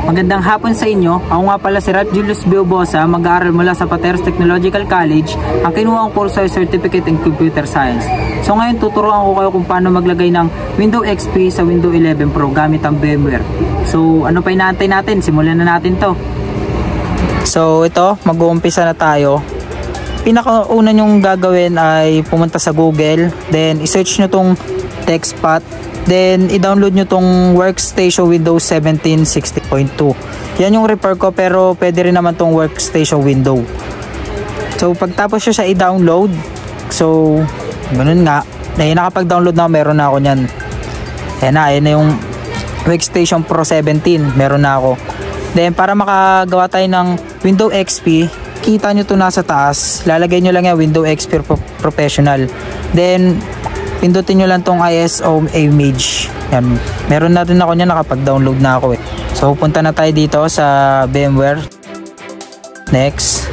Magandang hapon sa inyo. Ako nga pala si Ralph Julius Biobosa, mag-aaral mula sa Pateros Technological College. Ang kinuha kong kurso ay Certificate in Computer Science. So ngayon tuturuan ko kayo kung paano maglagay ng Windows XP sa Windows 11 Pro gamit ang VMware. So ano pa inaantay natin? Simulan na natin to. So ito, mag-uumpisa na tayo. Pinakauna nyong gagawin ay pumunta sa Google, then i-search nyo tong TechSpot, then i-download nyo tong Workstation Windows 17 60.2. Yan yung repair ko, pero pwede rin naman tong Workstation Window. So pagtapos nyo siya i-download, so ganun nga, nakapag-download na, meron na ako nyan. Ayan na yung Workstation Pro 17, meron na ako. Then para makagawa tayo ng Windows XP, kita nyo to nasa taas, lalagay nyo lang yan Windows XP Professional, then pindutin nyo lang tong ISO image. Yan, meron na rin ako nyan, nakapag-download na ako So punta na tayo dito sa VMware. Next,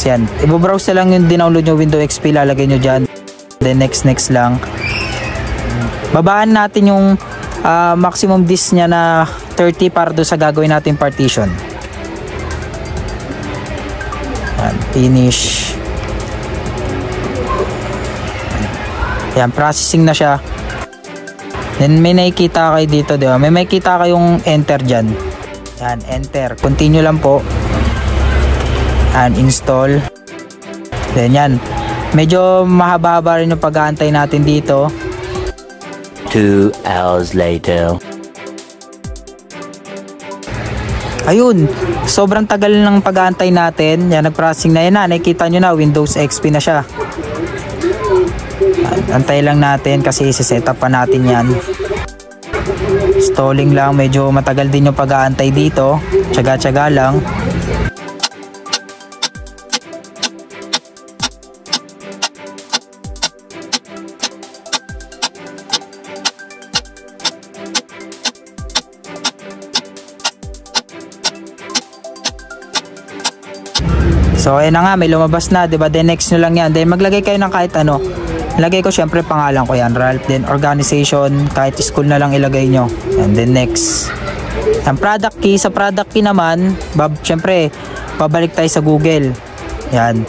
yan, i-browse na lang yung dinownload nyo Windows XP, lalagay nyo dyan, then next lang. Babaan natin yung maximum disk nya na 30 para doon sa gagawin natin partition. Finish. Yan, processing na siya. Then may nakikita kayo dito, di ba? May makikita kayong enter dyan. Yan, enter. Continue lang po. And install. Then yan. Medyo mahaba-haba rin yung pag-aantay natin dito. 2 hours later. Ayun, sobrang tagal ng pag-aantay natin. Yan, nag-processing na yan na. Nakikita nyo na, Windows XP na siya. Antay lang natin kasi isi-set up pa natin yan. Stalling lang, medyo matagal din yung pag-aantay dito. Tsaga-tsaga lang. So ayan na nga, may lumabas na, 'di ba? Then next nyo lang yan. Then maglagay kayo ng kahit ano. Lagay ko syempre pangalan ko yan, Ralph. Then organization, kahit school na lang ilagay nyo. And then next. Ang product key, sa product key naman, syempre babalik tayo sa Google. Yan.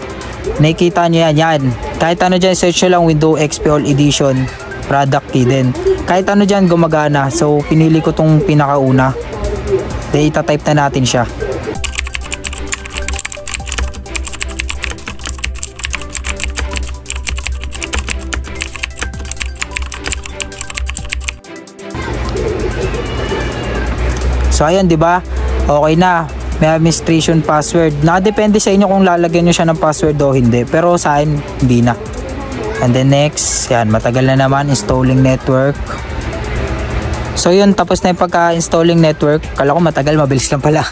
Nakikita nyo yan. Kahit ano dyan, search nyo lang Windows XP All Edition product key din. Kahit ano dyan gumagana. So pinili ko tong pinakauna. Then itatype na natin siya. So ayan, 'di ba? Okay na. May administration password. Nakadepende sa inyo kung lalagyan niyo siya ng password o hindi. Pero sa akin, hindi na. And then next, yan, matagal na naman installing network. So yun, tapos na yung pagka-installing network. Kala ko matagal, mabilis lang pala.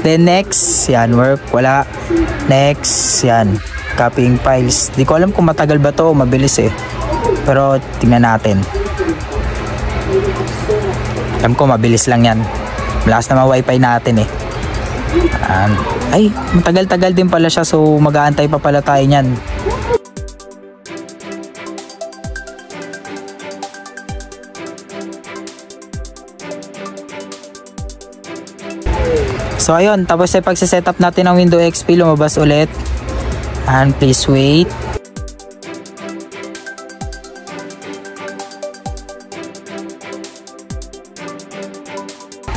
Then next, yan, work, wala. Next, yan, copying files. Di ko alam kung matagal ba to o mabilis Pero tingnan natin. Alam ko mabilis lang yan. Malakas na wifi natin ay, matagal-tagal din pala siya. So mag-aantay pa pala tayo nyan. So ayun, tapos ay pagsisetup natin ng Windows XP, lumabas ulit. And please wait.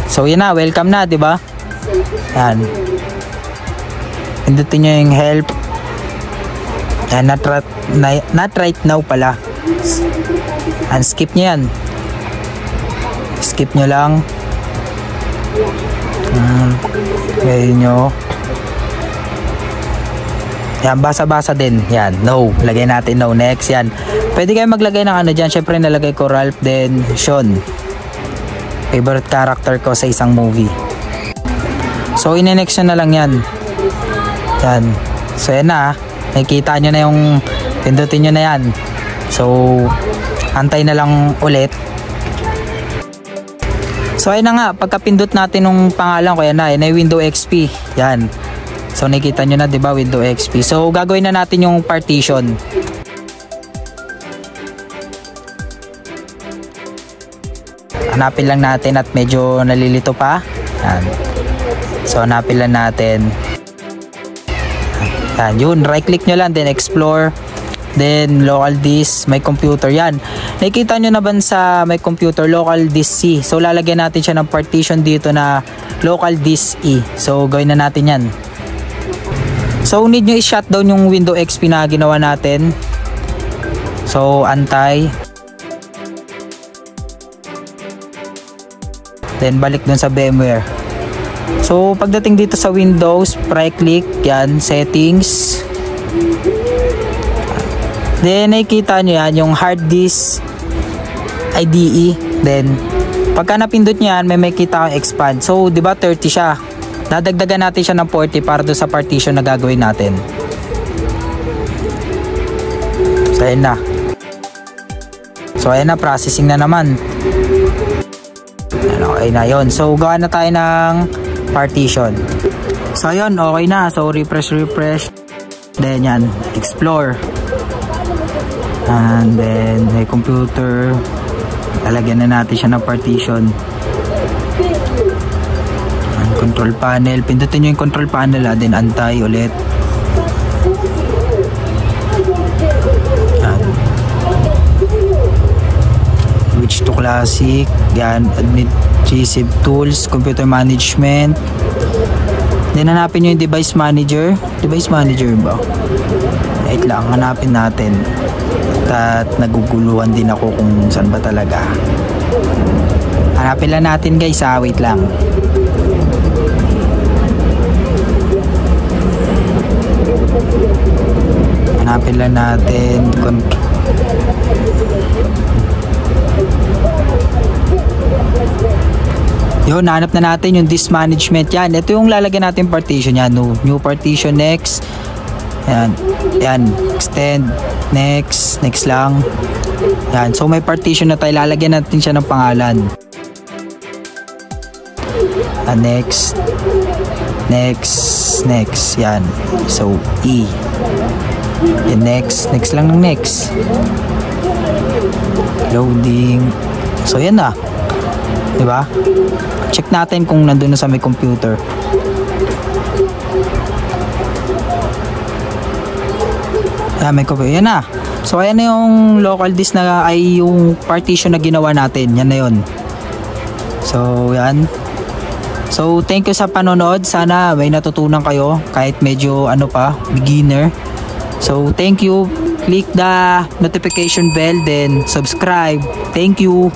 So yun na, welcome na, 'di ba? Yan. Pindutin nyo yung help. Yan, not right now pala. And skip nyo yan. Skip nyo lang. Gawin nyo. Yan, basa-basa din. Yan, no. Lagay natin no. Next, yan. Pwede kayo maglagay ng ano dyan. Syempre nalagay ko Ralph, then Sean. Favorite character ko sa isang movie. So in-next na lang yan. Yan. So yan na. Nakikita nyo na yung pindutin nyo na yan. So antay na lang ulit. So ayun na nga, pagka-pindot natin ng pangalan ko, yan na yung Windows XP. Yan. So nakikita nyo na, diba, Windows XP. So gagawin na natin yung partition. Hanapin lang natin at medyo nalilito pa. Yan. So hanapin lang natin. Yan, yun, right click nyo lang, then explore, then local disk, my computer. Yan, nakikita nyo na ba sa my computer, local disk C. So lalagyan natin siya ng partition dito na local disk E. So gawin na natin yan. So need nyo i-shutdown yung Windows XP na ginawa natin. So antay, then balik dun sa VMware. So pagdating dito sa Windows, right click, yan, settings, then nakikita nyo yan yung hard disk IDE. Then pagka napindot nyo yan, may makikita kang expand. So diba 30 siya, dadagdagan natin siya ng 40 para doon sa partition na gagawin natin. So ayan na. So ayan na, processing na naman. Okay na yun. So gawa na tayo ng partition. So yun, okay na. So refresh. Then yan, explore. And then may computer. Lalagyan na natin siya ng partition. And control panel. Pindutin nyo yung control panel, then antay ulit. And switch to classic. Yan, administrative tools, computer management. Then hanapin nyo yung device manager. Device manager ba? Wait lang, hanapin natin. At naguguluhan din ako kung saan ba talaga. Hanapin lang natin guys, wait lang. Hanapin lang natin. Yun, nahanap na natin yung disk management. Yan, ito yung lalagyan natin partition. Yan, new partition, next. Yan, extend, next lang. Yan, so may partition na tayo. Lalagyan natin siya ng pangalan. Next. Yan, so E. Yan, next lang ng next. Loading. So yan na, diba? Check natin kung nandun na sa may computer. Yan, may computer. Yan na. So ayan na yung local disk na ay yung partition na ginawa natin. Yan na yun. So yan. So thank you sa panonood. Sana may natutunan kayo kahit medyo beginner. So thank you. Click the notification bell, then subscribe. Thank you.